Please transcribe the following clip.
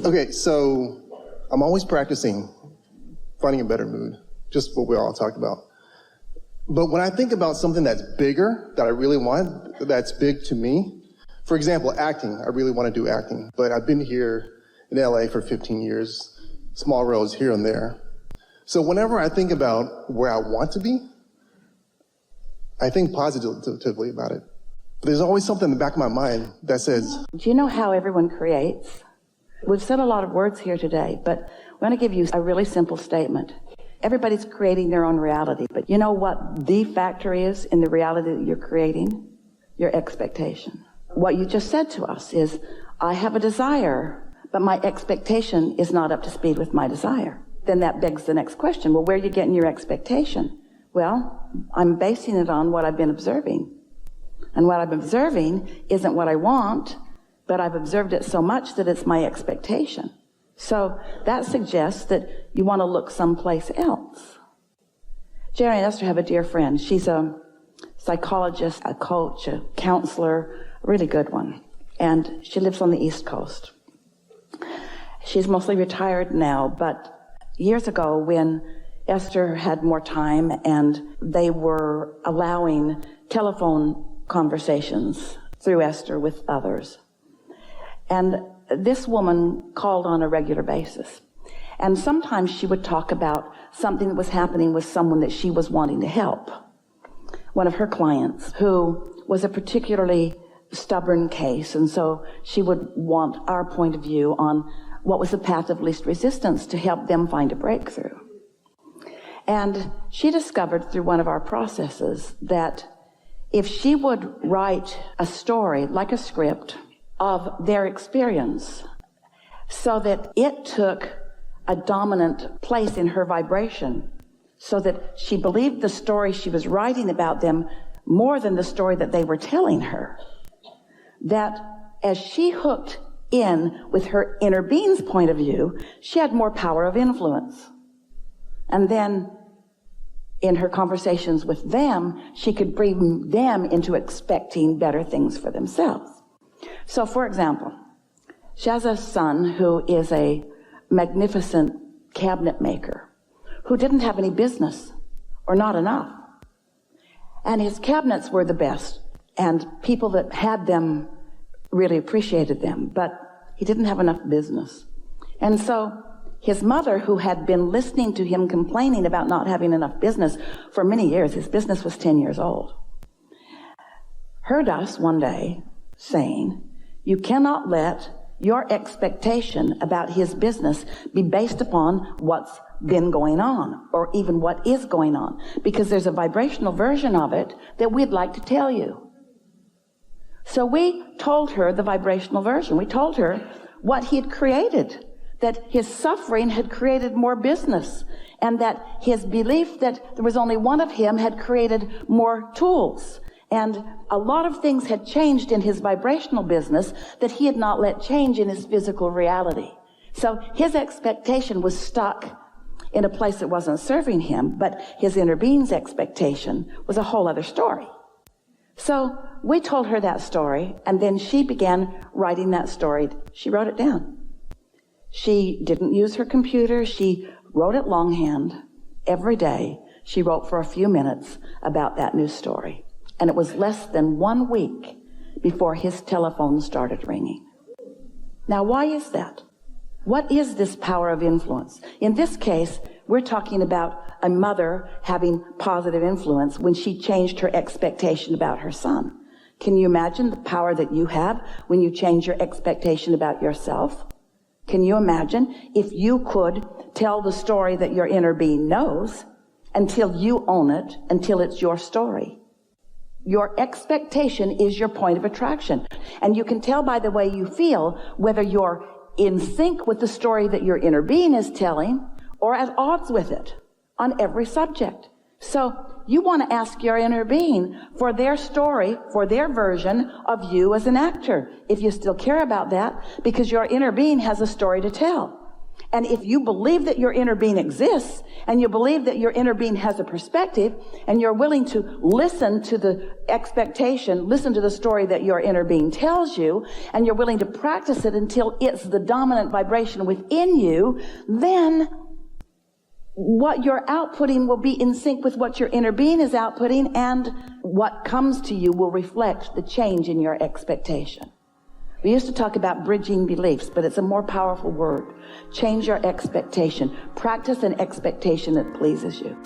Okay, so I'm always practicing finding a better mood, just what we all talked about. But when I think about something that's bigger, that I really want, that's big to me, for example, acting, I really want to do acting, but I've been here in LA for 15 years, small roles here and there. So whenever I think about where I want to be, I think positively about it. But there's always something in the back of my mind that says, do you know how everyone creates? We've said a lot of words here today, but I want to give you a really simple statement. Everybody's creating their own reality, but you know what the factor is in the reality that you're creating? Your expectation. What you just said to us is, I have a desire, but my expectation is not up to speed with my desire. Then that begs the next question. Well, where are you getting your expectation? Well, I'm basing it on what I've been observing. And what I'm observing isn't what I want, but I've observed it so much that it's my expectation. So that suggests that you want to look someplace else. Jerry and Esther have a dear friend. She's a psychologist, a coach, a counselor, a really good one. And she lives on the East Coast. She's mostly retired now, but years ago when Esther had more time and they were allowing telephone conversations through Esther with others. And this woman called on a regular basis. And sometimes she would talk about something that was happening with someone that she was wanting to help. One of her clients who was a particularly stubborn case. And so she would want our point of view on what was the path of least resistance to help them find a breakthrough. And she discovered through one of our processes that if she would write a story, like a script, of their experience, so that it took a dominant place in her vibration, so that she believed the story she was writing about them more than the story that they were telling her, that as she hooked in with her inner being's point of view, she had more power of influence. And then in her conversations with them, she could bring them into expecting better things for themselves. So, for example, she has a son who is a magnificent cabinet maker who didn't have any business or not enough. And his cabinets were the best, and people that had them really appreciated them, but he didn't have enough business. And so his mother, who had been listening to him complaining about not having enough business for many years, his business was 10 years old, heard us one day saying, you cannot let your expectation about his business be based upon what's been going on or even what is going on, because there's a vibrational version of it that we'd like to tell you. So we told her the vibrational version. We told her what he had created, that his suffering had created more business, and that his belief that there was only one of him had created more tools. And a lot of things had changed in his vibrational business that he had not let change in his physical reality. So his expectation was stuck in a place that wasn't serving him, but his inner being's expectation was a whole other story. So we told her that story, and then she began writing that story. She wrote it down. She didn't use her computer. She wrote it longhand. Every day, she wrote for a few minutes about that new story. And it was less than 1 week before his telephone started ringing. Now, why is that? What is this power of influence? In this case, we're talking about a mother having positive influence when she changed her expectation about her son. Can you imagine the power that you have when you change your expectation about yourself? Can you imagine if you could tell the story that your inner being knows until you own it, until it's your story? Your expectation is your point of attraction. And you can tell by the way you feel whether you're in sync with the story that your inner being is telling or at odds with it on every subject. So you want to ask your inner being for their story, for their version of you as an actor, if you still care about that, because your inner being has a story to tell. And if you believe that your inner being exists, and you believe that your inner being has a perspective, and you're willing to listen to the expectation, listen to the story that your inner being tells you, and you're willing to practice it until it's the dominant vibration within you, then what you're outputting will be in sync with what your inner being is outputting, and what comes to you will reflect the change in your expectation. We used to talk about bridging beliefs, but it's a more powerful word. Change your expectation. Practice an expectation that pleases you.